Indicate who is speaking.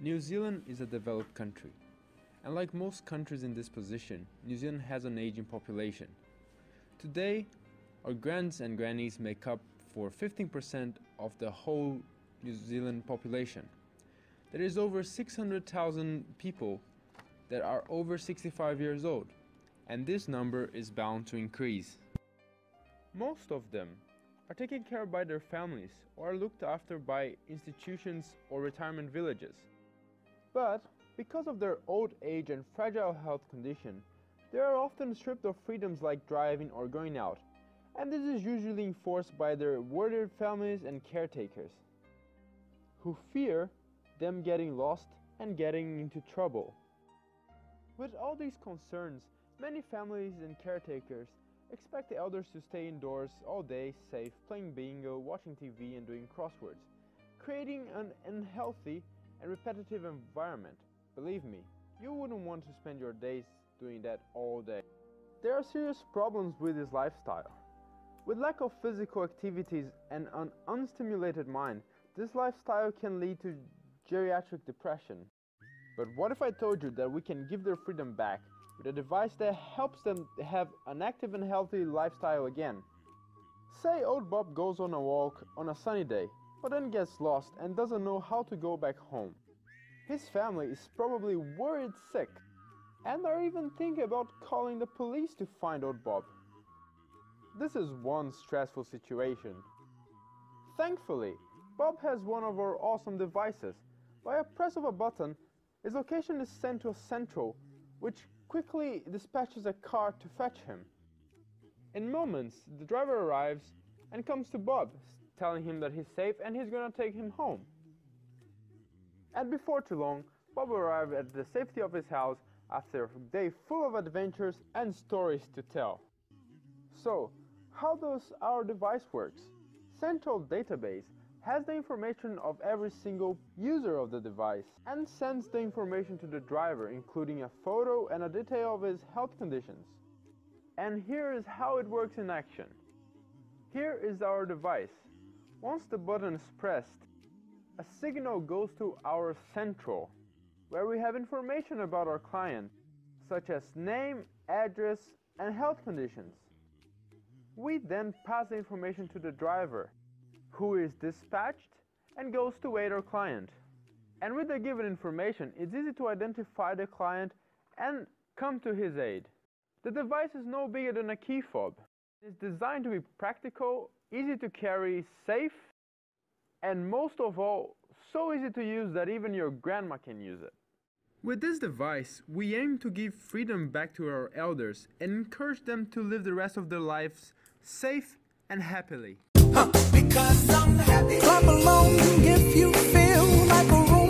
Speaker 1: New Zealand is a developed country, and like most countries in this position, New Zealand has an aging population. Today, our grands and grannies make up for 15% of the whole New Zealand population. There is over 600,000 people that are over 65 years old, and this number is bound to increase. Most of them are taken care of by their families or are looked after by institutions or retirement villages. But because of their old age and fragile health condition, they are often stripped of freedoms like driving or going out, and this is usually enforced by their worried families and caretakers, who fear them getting lost and getting into trouble. With all these concerns, many families and caretakers expect the elders to stay indoors all day, safe, playing bingo, watching TV and doing crosswords, creating an unhealthy and repetitive environment. Believe me, you wouldn't want to spend your days doing that all day. There are serious problems with this lifestyle. With lack of physical activities and an unstimulated mind, this lifestyle can lead to geriatric depression. But what if I told you that we can give their freedom back with a device that helps them have an active and healthy lifestyle again? Say old Bob goes on a walk on a sunny day, but then gets lost and doesn't know how to go back home. His family is probably worried sick and are even thinking about calling the police to find old Bob. This is one stressful situation. Thankfully, Bob has one of our awesome devices. By a press of a button, his location is sent to a central, which quickly dispatches a car to fetch him. In moments, the driver arrives and comes to Bob, telling him that he's safe and he's gonna take him home. And before too long, Bob arrived at the safety of his house after a day full of adventures and stories to tell. So, how does our device works? Central database has the information of every single user of the device and sends the information to the driver, including a photo and a detail of his health conditions. And here is how it works in action. Here is our device. Once the button is pressed, a signal goes to our central, where we have information about our client, such as name, address, and health conditions. We then pass the information to the driver, who is dispatched and goes to wait our client. And with the given information, it's easy to identify the client and come to his aid. The device is no bigger than a key fob. It's designed to be practical, easy to carry, safe, and most of all, so easy to use that even your grandma can use it. With this device, we aim to give freedom back to our elders and encourage them to live the rest of their lives safe and happily.
Speaker 2: Because I'm happy. Clap along if you feel like a room.